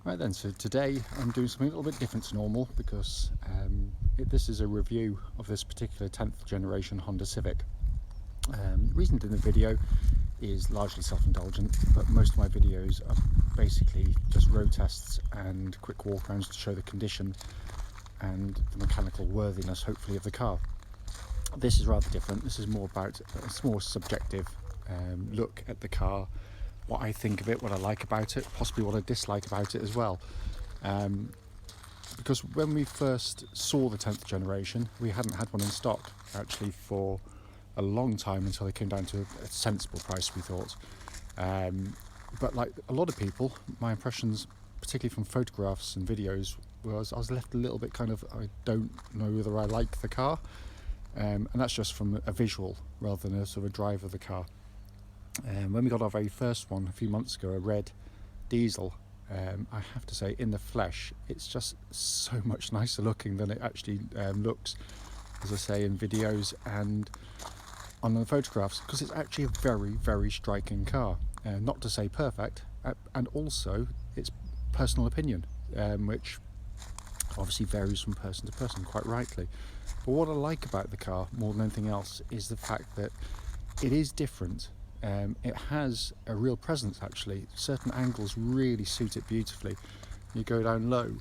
Right then, so today I'm doing something a little bit different to normal because this is a review of this particular 10th generation Honda Civic. The reason I'm doing the video is largely self-indulgent, but most of my videos are basically just road tests and quick walkarounds to show the condition and the mechanical worthiness, hopefully, of the car. This is rather different. This is more about a more subjective look at the car, what I think of it, what I like about it, possibly what I dislike about it as well. Because when we first saw the 10th generation, we hadn't had one in stock actually for a long time until they came down to a sensible price, we thought. But like a lot of people, my impressions, particularly from photographs and videos, was I was left a little bit kind of, I don't know whether I like the car. And that's just from a visual rather than a sort of a drive of the car. When we got our very first one a few months ago, a red diesel, I have to say, in the flesh, it's just so much nicer looking than it actually looks, as I say, in videos and on the photographs, because it's actually a very, very striking car. Not to say perfect, and also it's personal opinion, which obviously varies from person to person, quite rightly. But what I like about the car more than anything else is the fact that it is different. It has a real presence actually. Certain angles really suit it beautifully. You go down low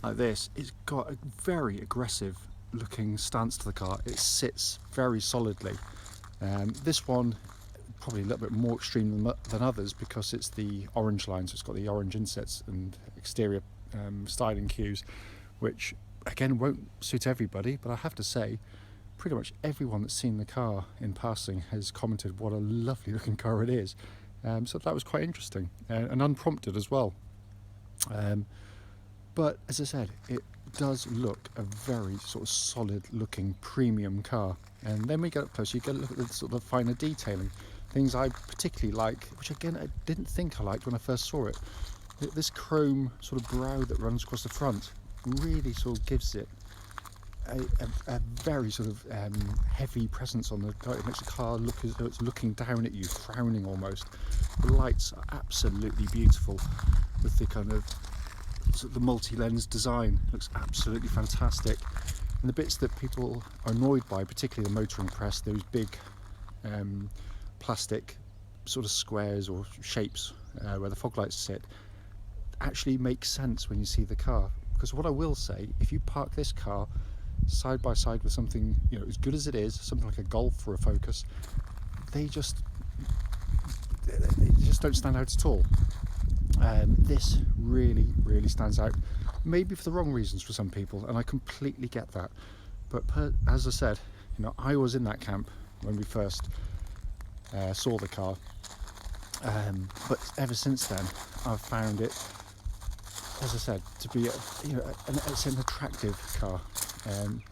like this, it's got a very aggressive looking stance to the car. It sits very solidly. This one probably a little bit more extreme than others because it's the orange line, so it's got the orange insets and exterior styling cues, which again won't suit everybody, but I have to say pretty much everyone that's seen the car in passing has commented what a lovely looking car it is. So that was quite interesting and unprompted as well. But as I said, it does look a very sort of solid looking premium car. And then we get up close, you get a look at the sort of finer detailing, things I particularly like, which again I didn't think I liked when I first saw it. This chrome sort of brow that runs across the front really sort of gives it a very sort of heavy presence on the car. It makes the car look as though it's looking down at you, frowning almost. The lights are absolutely beautiful with the kind of sort of the multi-lens design. It looks absolutely fantastic. And the bits that people are annoyed by, particularly the motoring press, those big plastic sort of squares or shapes where the fog lights sit, actually makes sense when you see the car. Because what I will say, if you park this car side by side with something, you know, as good as it is, something like a Golf or a Focus, they just don't stand out at all. This really, really stands out, maybe for the wrong reasons for some people, and I completely get that. But as I said, you know, I was in that camp when we first saw the car, but ever since then I've found it, as I said, to be it's an attractive car, and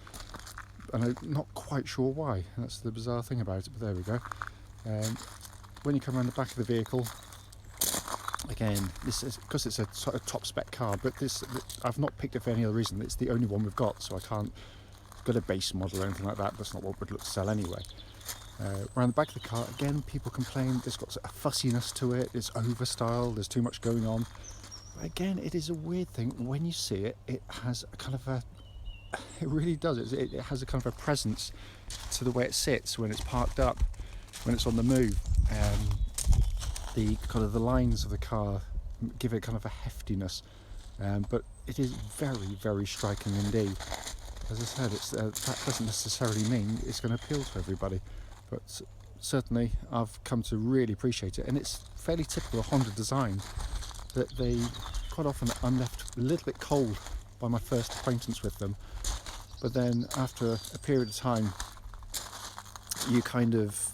I'm not quite sure why. That's the bizarre thing about it, but there we go. When you come around the back of the vehicle, again, this is because it's a sort of top spec car, but I've not picked it for any other reason. It's the only one we've got, so I can't get a base model or anything like that. That's not what we'd look to sell anyway. Around the back of the car, again, people complain it's got a fussiness to it, it's overstyled, there's too much going on. Again, it is a weird thing. When you see it, it has a kind of it really does. It has a kind of a presence to the way it sits when it's parked up, when it's on the move. The kind of the lines of the car give it kind of a heftiness, but it is very, very striking indeed. As I said, that doesn't necessarily mean it's going to appeal to everybody, but certainly I've come to really appreciate it, and it's fairly typical of Honda design that they quite often I'm left a little bit cold by my first acquaintance with them, but then after a period of time you kind of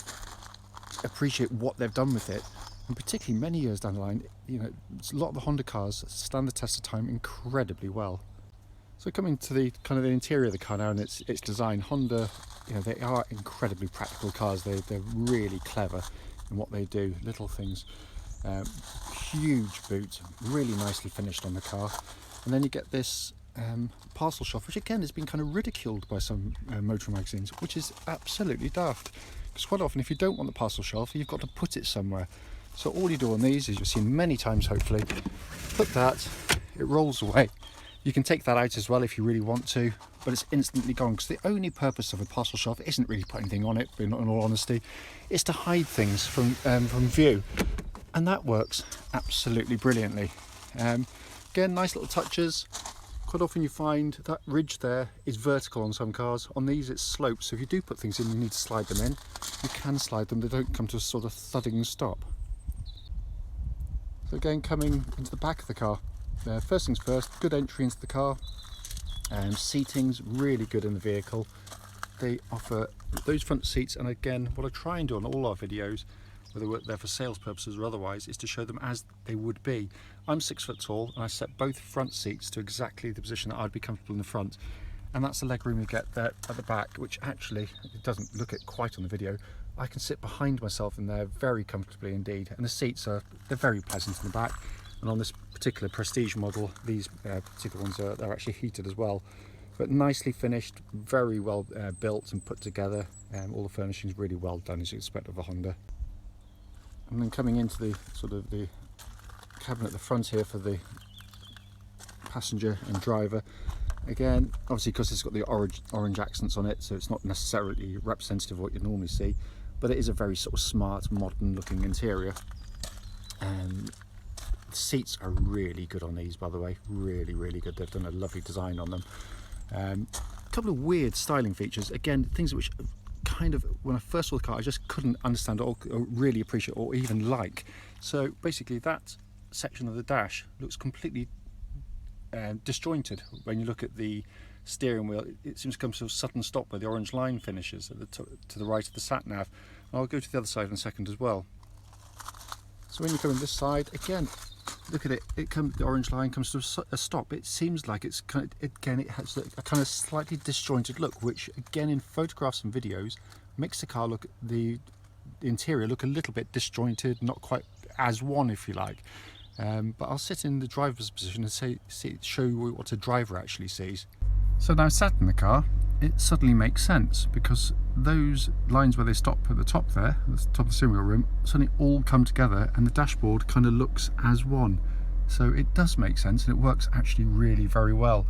appreciate what they've done with it, and particularly many years down the line, you know, a lot of the Honda cars stand the test of time incredibly well. So coming to the kind of the interior of the car now and its design, Honda, you know, they are incredibly practical cars. They're really clever in what they do, little things. Huge boot, really nicely finished on the car, and then you get this parcel shelf, which again has been kind of ridiculed by some motor magazines, which is absolutely daft, because quite often if you don't want the parcel shelf, you've got to put it somewhere. So all you do on these is, you've seen many times hopefully, put that it rolls away. You can take that out as well if you really want to, but it's instantly gone, because the only purpose of a parcel shelf isn't really putting anything on it, in all honesty. It's to hide things from view, and that works absolutely brilliantly. Again, nice little touches. Quite often you find that ridge there is vertical on some cars. On these it's sloped, so if you do put things in, you need to slide them in. You can slide them, they don't come to a sort of thudding stop. So again, coming into the back of the car, first things first, good entry into the car. Seating's really good in the vehicle. They offer those front seats, and again, what I try and do on all our videos, whether they're for sales purposes or otherwise, is to show them as they would be. I'm 6 foot tall, and I set both front seats to exactly the position that I'd be comfortable in the front, and that's the leg room you get there at the back, which actually, it doesn't look it quite on the video. I can sit behind myself in there very comfortably indeed, and the seats they're very pleasant in the back. And on this particular Prestige model, these particular ones they're actually heated as well, but nicely finished, very well built and put together. All the furnishings really well done, as you expect of a Honda. And then coming into the sort of the cabin at the front here for the passenger and driver, again, obviously because it's got the orange accents on it, so it's not necessarily representative of what you normally see, but it is a very sort of smart, modern looking interior. The seats are really good on these, by the way, really, really good. They've done a lovely design on them. A couple of weird styling features, again, things which kind of, when I first saw the car, I just couldn't understand or really appreciate or even like. So basically that section of the dash looks completely disjointed. When you look at the steering wheel, it seems to come to a sudden stop where the orange line finishes at the to the right of the sat nav. I'll go to the other side in a second as well. So when you come in this side, again, look at it. The orange line comes to a stop. It seems like it's kind of, again, it has a kind of slightly disjointed look, which again in photographs and videos makes the car look, the interior look a little bit disjointed, not quite as one, if you like. But I'll sit in the driver's position and show you what a driver actually sees. So now sat in the car, it suddenly makes sense, because those lines where they stop at the top there, at the top of the steering wheel rim, suddenly all come together and the dashboard kind of looks as one. So it does make sense, and it works actually really very well.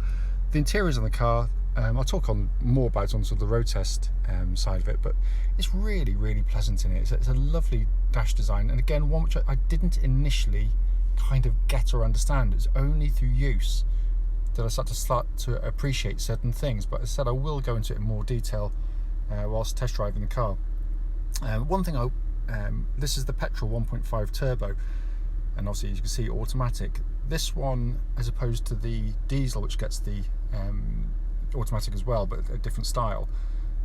The interiors on the car, I'll talk more about it on sort of the road test side of it, but it's really, really pleasant in it. It's a lovely dash design, and again, one which I didn't initially kind of get or understand. It's only through use that I start to appreciate certain things, but as I said, I will go into it in more detail whilst test driving the car. One thing, this is the petrol 1.5 turbo, and obviously you can see automatic. This one, as opposed to the diesel, which gets the automatic as well, but a different style,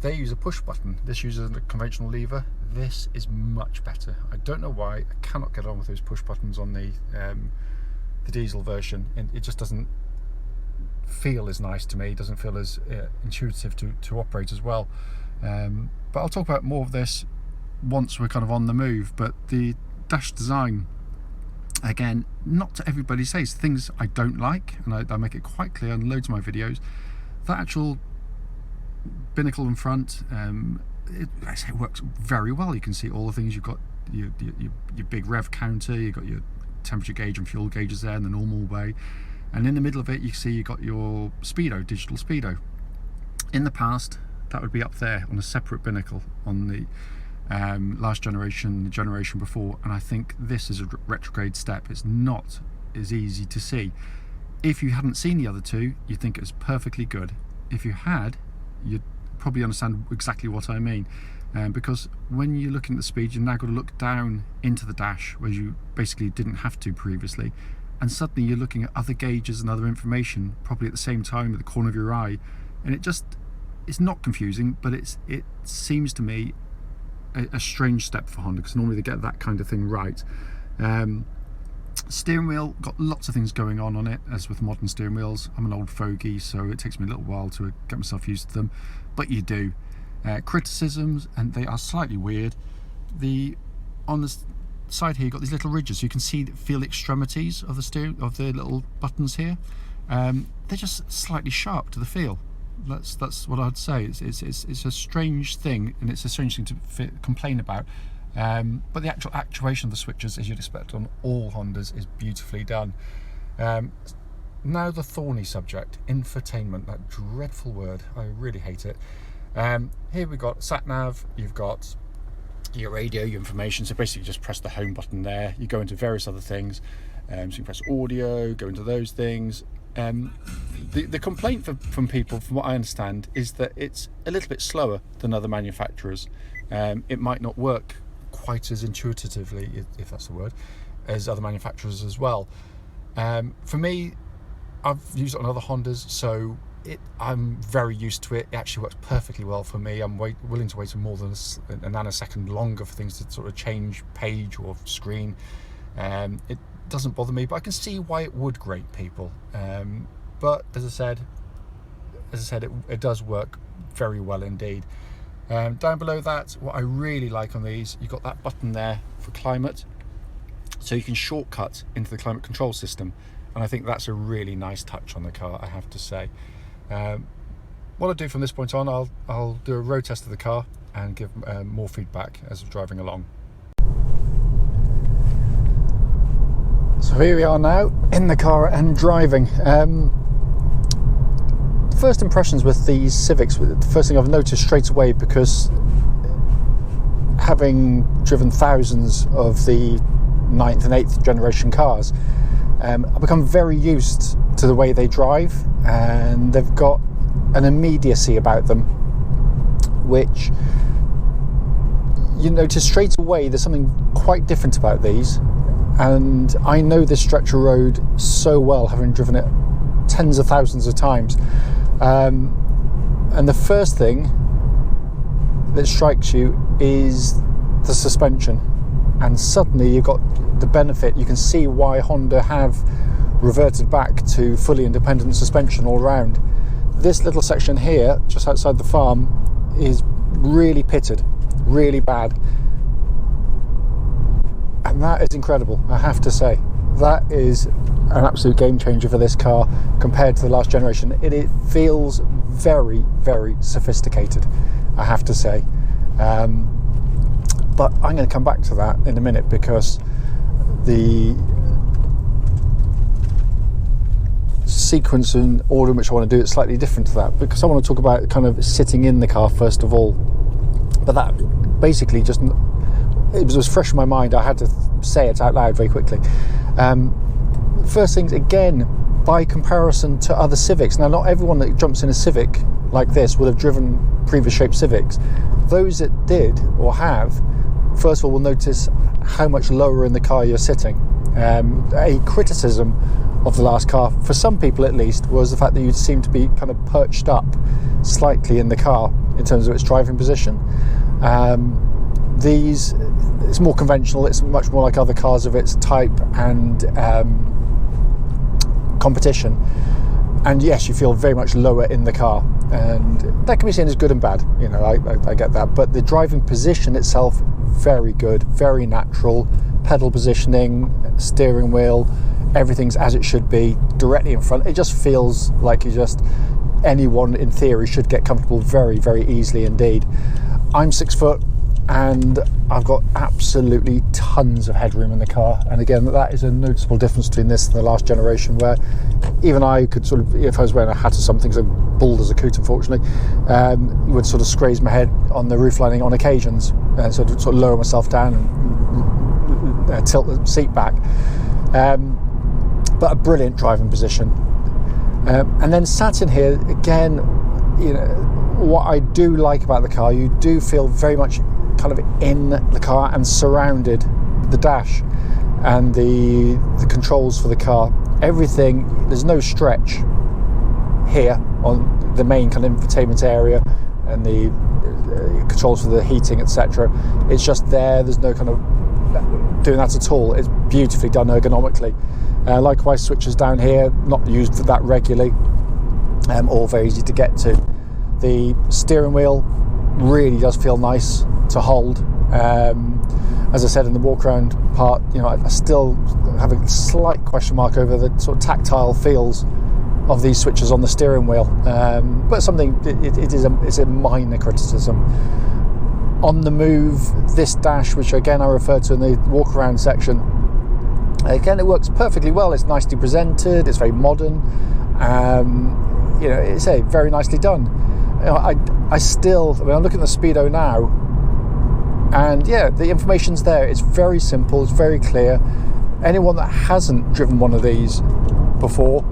they use a push button. This uses a conventional lever. This is much better. I don't know why. I cannot get on with those push buttons on the diesel version, and it just doesn't feel as nice to me. It doesn't feel as intuitive to operate as well. But I'll talk about more of this once we're kind of on the move. But the dash design, again, not to everybody says things I don't like, and I make it quite clear in loads of my videos. That actual binnacle in front, I say it works very well. You can see all the things. You've got your big rev counter, you've got your temperature gauge and fuel gauges there in the normal way, and in the middle of it you see you've got your speedo, digital speedo. In the past that would be up there on a separate binnacle on the last generation, the generation before, and I think this is a retrograde step. It's not as easy to see. If you hadn't seen the other two, you'd think it was perfectly good. If you had, you'd probably understand exactly what I mean, because when you're looking at the speed, you've now got to look down into the dash, where you basically didn't have to previously, and suddenly you're looking at other gauges and other information probably at the same time at the corner of your eye, and it's not confusing, but it seems to me a strange step for Honda, because normally they get that kind of thing right. Steering wheel, got lots of things going on it, as with modern steering wheels. I'm an old fogey, so it takes me a little while to get myself used to them, but you do. Criticisms, and they are slightly weird. On the side here, you've got these little ridges, so you can feel the extremities of the little buttons here. They're just slightly sharp to the feel. That's what I'd say. It's a strange thing, and it's a strange thing to complain about. But the actual actuation of the switches, as you'd expect on all Hondas, is beautifully done. now the thorny subject, infotainment, that dreadful word. I really hate it. Here we've got sat nav, you've got your radio, your information. So basically, you just press the home button there. You go into various other things. So you can press audio, go into those things. The complaint from people, from what I understand, is that it's a little bit slower than other manufacturers. It might not work quite as intuitively, if that's the word, as other manufacturers as well. For me, I've used it on other Hondas, so I'm very used to it. It actually works perfectly well for me. I'm willing to wait more than a nanosecond longer for things to sort of change page or screen. It doesn't bother me, but I can see why it would grate people. But as I said, it does work very well indeed. Down below that, what I really like on these, you've got that button there for climate, so you can shortcut into the climate control system, and I think that's a really nice touch on the car, I have to say. What I'll do from this point on, I'll do a road test of the car and give more feedback as I'm driving along. So here we are now in the car and driving. First impressions with these Civics, the first thing I've noticed straight away, because having driven thousands of the 9th and 8th generation cars, I've become very used to the way they drive, and they've got an immediacy about them which you notice straight away. There's something quite different about these, and I know this stretch of road so well, having driven it tens of thousands of times. And the first thing that strikes you is the suspension, and suddenly you've got the benefit. You can see why Honda have reverted back to fully independent suspension all around. This little section here, just outside the farm, is really pitted, really bad, and that is incredible, I have to say. That is an absolute game changer for this car compared to the last generation. It feels very, very sophisticated, I have to say. But I'm going to come back to that in a minute, because the sequence and order in which I want to do it slightly different to that, because I want to talk about kind of sitting in the car first of all. But that basically just, it was fresh in my mind. I had to say it out loud very quickly. First things, again, by comparison to other Civics. Now, not everyone that jumps in a Civic like this would have driven previous shaped Civics. Those that did or have, first of all, will notice how much lower in the car you're sitting. A criticism of the last car, for some people at least, was the fact that you seem to be kind of perched up slightly in the car in terms of its driving position. These, it's more conventional. It's much more like other cars of its type and competition. And yes, you feel very much lower in the car, and that can be seen as good and bad. You know, I get that. But the driving position itself, very good, very natural. Pedal positioning, steering wheel, everything's as it should be, directly in front. It just feels like anyone in theory should get comfortable very, very easily indeed. I'm 6 foot, and I've got absolutely tons of headroom in the car, and again, that is a noticeable difference between this and the last generation, where even I could sort of, if I was wearing a hat or something, because I'm bald as a coot unfortunately, would sort of scraze my head on the roof lining on occasions, and sort of lower myself down and tilt the seat back. But a brilliant driving position. And then sat in here, again, you know, what I do like about the car, you do feel very much kind of in the car and surrounded the dash and the controls for the car. Everything, there's no stretch here on the main kind of infotainment area and the controls for the heating, etc. It's just there. There's no kind of doing that at all. It's beautifully done ergonomically. Likewise, switches down here, not used that regularly, or very easy to get to. The steering wheel really does feel nice to hold. As I said in the walk around part, you know, I still have a slight question mark over the sort of tactile feels of these switches on the steering wheel, but something, it's a minor criticism. On the move, this dash, which again I referred to in the walk around section, Again, it works perfectly well. It's nicely presented. It's very modern. You know, it's very nicely done. You know, I'm looking at the Speedo now, and yeah, the information's there. It's very simple. It's very clear. Anyone that hasn't driven one of these before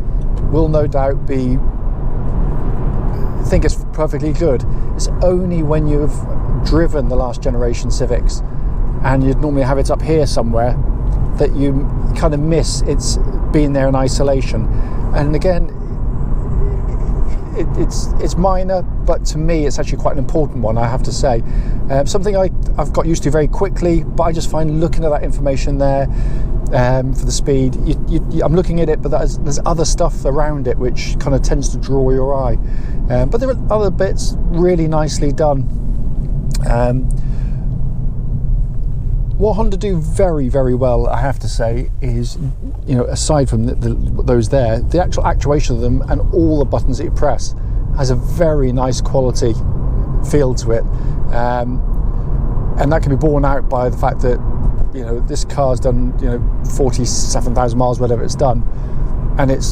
will no doubt think it's perfectly good. It's only when you've driven the last generation Civics, and you'd normally have it up here somewhere, that you kind of miss it's being there in isolation. And again, it's minor, but to me it's actually quite an important one, I have to say. Something I've got used to very quickly, but I just find looking at that information there for the speed, I'm looking at it, but there's other stuff around it which kind of tends to draw your eye. But there are other bits really nicely done. What Honda do very, very well, I have to say, is, you know, aside from those there, the actual actuation of them and all the buttons that you press has a very nice quality feel to it, and that can be borne out by the fact that, you know, this car's done, you know, 47,000 miles, whatever it's done, and it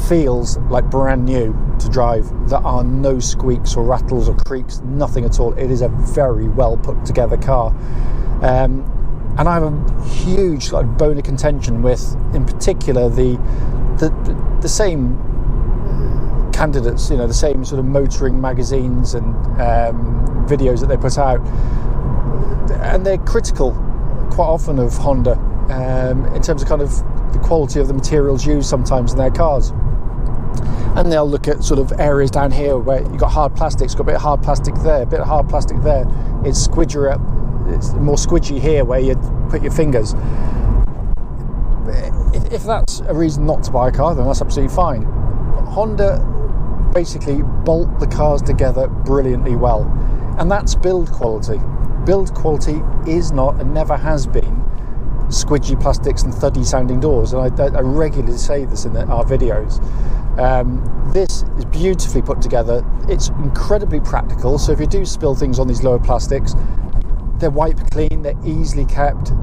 feels like brand new to drive. There are no squeaks or rattles or creaks, nothing at all. It is a very well put together car. And I have a huge bone of contention with, in particular, the same candidates, you know, the same sort of motoring magazines and videos that they put out, and they're critical quite often of Honda in terms of kind of the quality of the materials used sometimes in their cars. And they'll look at sort of areas down here where you've got hard plastics, got a bit of hard plastic there, a bit of hard plastic there. It's more squidgy here where you put your fingers. If that's a reason not to buy a car, then that's absolutely fine. Honda basically bolt the cars together brilliantly well, and that's build quality. Build quality is not and never has been squidgy plastics and thuddy sounding doors, and I regularly say this in our videos. This is beautifully put together. It's incredibly practical, so if you do spill things on these lower plastics, they're wipe clean, they're easily kept.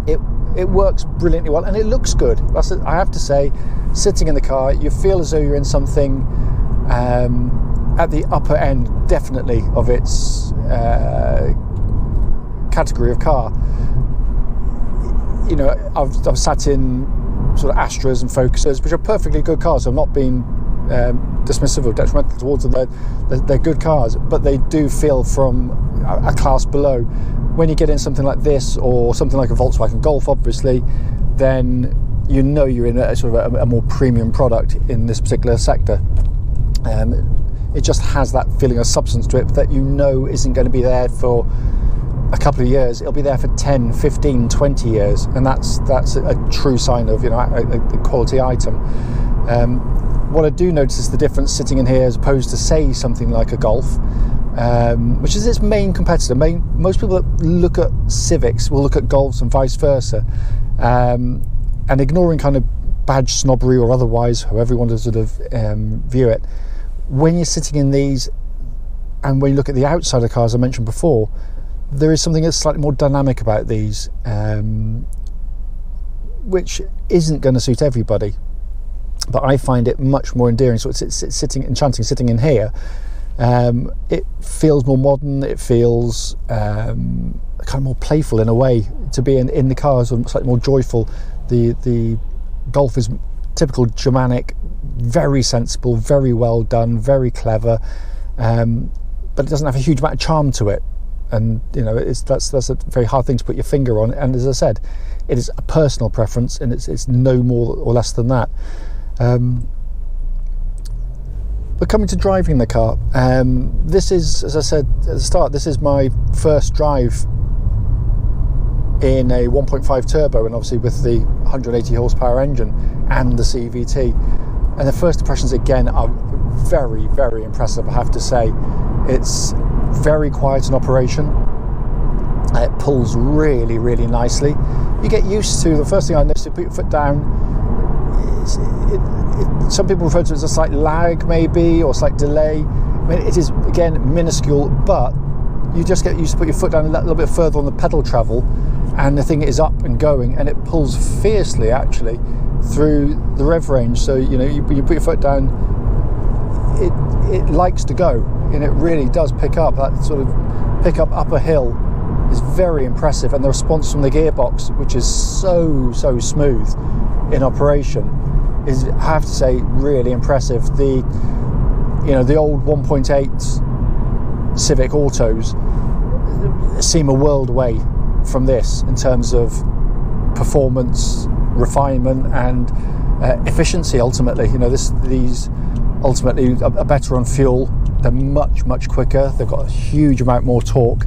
It works brilliantly well, and it looks good. I have to say, sitting in the car, you feel as though you're in something at the upper end, definitely, of its category of car. You know, I've sat in sort of Astras and Focuses, which are perfectly good cars. So I'm not being dismissive or detrimental towards them. They're good cars, but they do feel from a class below. When you get in something like this, or something like a Volkswagen Golf, obviously, then you know you're in a sort of a more premium product in this particular sector. It just has that feeling of substance to it that you know isn't going to be there for a couple of years. It'll be there for 10, 15, 20 years, and that's a true sign of, you know, a quality item. What I do notice is the difference sitting in here as opposed to, say, something like a Golf, which is its main competitor. Most people that look at Civics will look at Golfs and vice versa, and ignoring kind of badge snobbery or otherwise, however you want to sort of view it. When you're sitting in these, and when you look at the outside of the cars I mentioned before, there is something that's slightly more dynamic about these, which isn't going to suit everybody, but I find it much more endearing. So it's enchanting sitting in here. It feels more modern. It feels kind of more playful in a way to be in the car, so slightly more joyful. The Golf is typical Germanic, very sensible, very well done, very clever, but it doesn't have a huge amount of charm to it. And you know, that's a very hard thing to put your finger on. And as I said, it is a personal preference, and it's no more or less than that. But coming to driving the car, this is, as I said at the start, this is my first drive in a 1.5 turbo, and obviously with the 180 horsepower engine and the CVT. And the first impressions again are very, very impressive, I have to say. It's very quiet in operation. It pulls really, really nicely. You get used to, the first thing I noticed, you put your foot down, some people refer to it as a slight lag maybe, or slight delay. I mean, it is again minuscule, but you just get used to put your foot down a little bit further on the pedal travel, and the thing is up and going, and it pulls fiercely actually through the rev range. So you put your foot down, it likes to go, and it really does pick up. That sort of pick up a hill is very impressive, and the response from the gearbox, which is so smooth in operation, is, I have to say, really impressive. The old 1.8 Civic autos seem a world away from this in terms of performance, refinement, and efficiency. Ultimately, these ultimately are better on fuel. They're much quicker. They've got a huge amount more torque,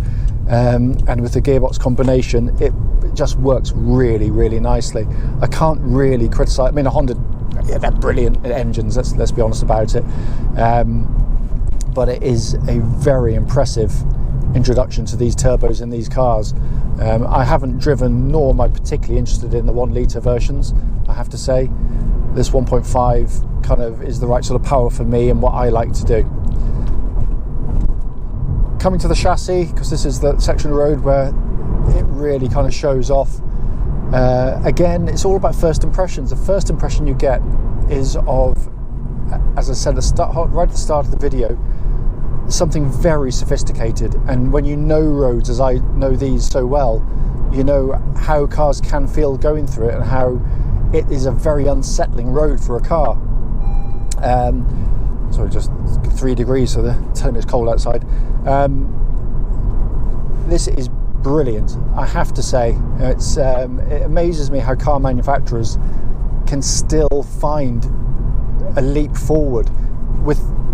and with the gearbox combination, it just works really nicely. I can't really criticize. I mean, a Honda, they're brilliant engines. Let's be honest about it. But it is a very impressive introduction to these turbos in these cars. I haven't driven, nor am I particularly interested in the 1 litre versions, I have to say. This 1.5 kind of is the right sort of power for me and what I like to do. Coming to the chassis, because this is the section of road where it really kind of shows off. Again, it's all about first impressions. The first impression you get is of, as I said right at the start of the video, something very sophisticated. And when you know roads, as I know these so well, you know how cars can feel going through it, and how it is a very unsettling road for a car. Sorry, just 3 degrees, so they're telling me it's cold outside. This is brilliant, I have to say. It amazes me how car manufacturers can still find a leap forward.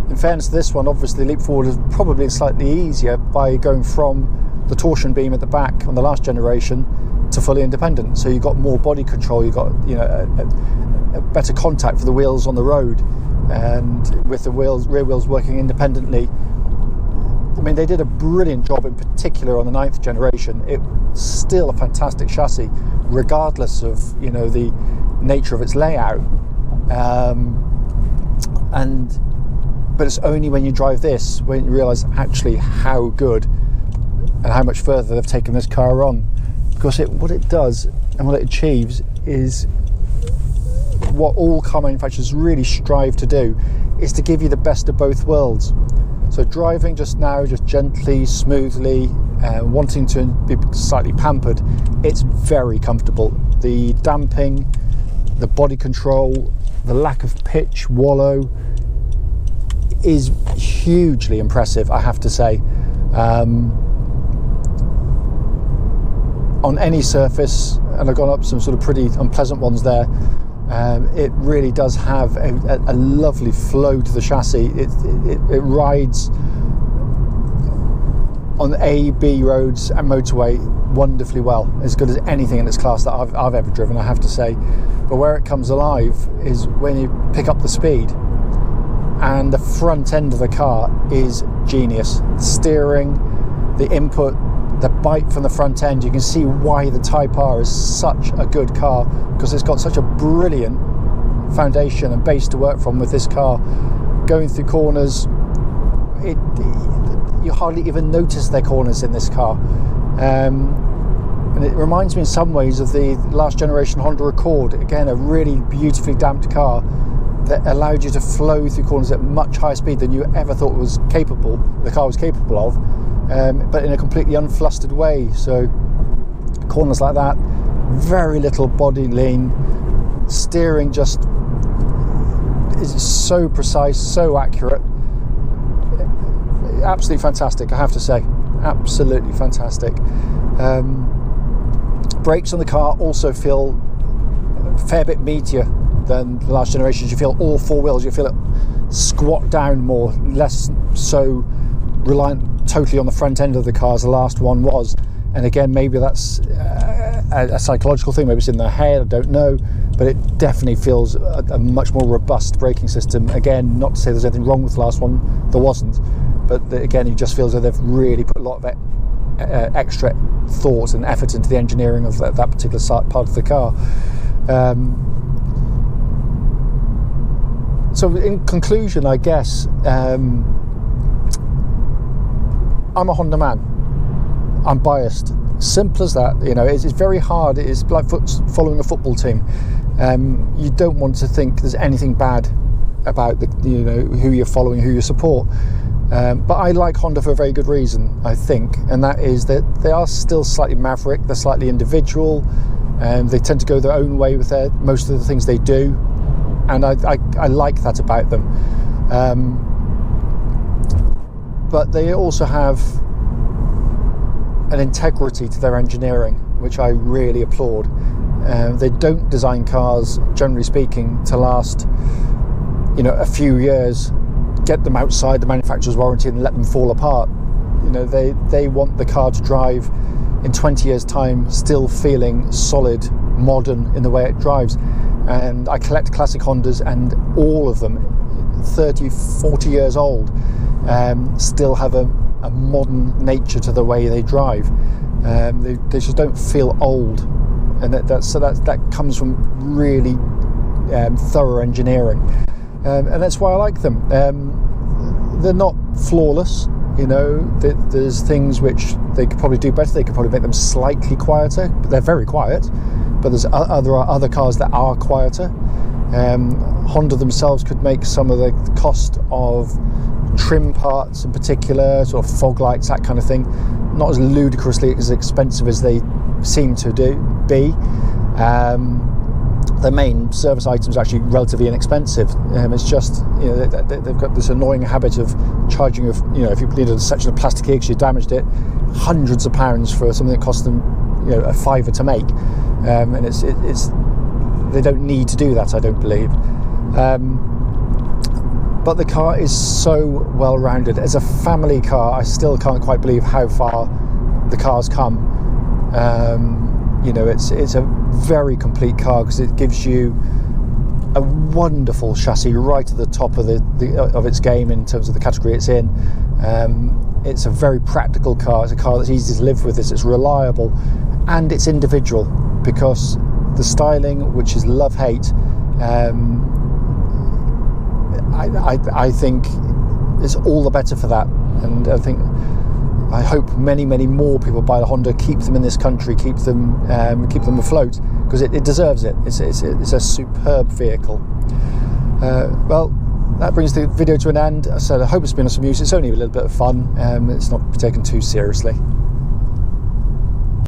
In fairness to this one, obviously the leap forward is probably slightly easier by going from the torsion beam at the back on the last generation to fully independent. So you've got more body control, you've got a better contact for the wheels on the road, and with the rear wheels working independently. I mean, they did a brilliant job, in particular on the 9th generation. It's still a fantastic chassis, regardless of the nature of its layout. But it's only when you drive this when you realise actually how good and how much further they've taken this car on. Because what it does and what it achieves is what all car manufacturers really strive to do, is to give you the best of both worlds. So driving just gently, smoothly, wanting to be slightly pampered, it's very comfortable. The damping, the body control, the lack of pitch, wallow is hugely impressive, I have to say. On any surface, and I've gone up some sort of pretty unpleasant ones there, it really does have a lovely flow to the chassis. It rides on A, B roads and motorway wonderfully well, as good as anything in its class that I've ever driven, I have to say. But where it comes alive is when you pick up the speed, and the front end of the car is genius. The steering, the input, the bite from the front end, you can see why the Type R is such a good car, because it's got such a brilliant foundation and base to work from with this car. Going through corners, you hardly even notice their corners in this car. And it reminds me in some ways of the last generation Honda Accord. Again, a really beautifully damped car that allowed you to flow through corners at much higher speed than you ever thought the car was capable of, but in a completely unflustered way. So corners like that, very little body lean, steering just is so precise, so accurate. Absolutely fantastic, I have to say. Absolutely fantastic. Brakes on the car also feel a fair bit meatier than the last generations. You feel all 4 wheels, you feel it squat down more, less so reliant totally on the front end of the car as the last one was. And again, maybe that's a psychological thing, maybe it's in their head, I don't know, but it definitely feels a much more robust braking system. Again, not to say there's anything wrong with the last one, there wasn't, but again, it just feels like they've really put a lot of extra thought and effort into the engineering of that particular part of the car. So in conclusion, I guess, I'm a Honda man. I'm biased. Simple as that. You know, it's very hard. It's like following a football team. You don't want to think there's anything bad about who you're following, who you support. But I like Honda for a very good reason, I think, and that is that they are still slightly maverick. They're slightly individual. They tend to go their own way with most of the things they do, and I like that about them. But they also have an integrity to their engineering, which I really applaud. They don't design cars, generally speaking, to last, a few years, get them outside the manufacturer's warranty and let them fall apart. They want the car to drive in 20 years' time, still feeling solid, modern in the way it drives. And I collect classic Hondas, and all of them, 30, 40 years old, still have a modern nature to the way they drive. They just don't feel old, and that comes from really thorough engineering, and that's why I like them. They're not flawless. There's things which they could probably do better. They could probably make them slightly quieter, but they're very quiet. But there are other cars that are quieter. Honda themselves could make some of the cost of trim parts in particular, sort of fog lights, that kind of thing, not as ludicrously as expensive as they seem to be. The main service items are actually relatively inexpensive. It's just they've got this annoying habit of charging if you needed a section of plastic here because you damaged it, hundreds of pounds for something that cost them a £5 to make, and it's they don't need to do that, I don't believe. But the car is so well rounded. As a family car, I still can't quite believe how far the car's come. It's a very complete car because it gives you a wonderful chassis right at the top of of its game in terms of the category it's in. It's a very practical car. It's a car that's easy to live with. It's reliable, and it's individual because the styling, which is love-hate, I think is all the better for that. And I hope many more people buy the Honda, keep them in this country, keep them afloat, because it deserves it. It's a superb vehicle. Well, that brings the video to an end. I hope it's been of some use. It's only a little bit of fun. It's not taken too seriously.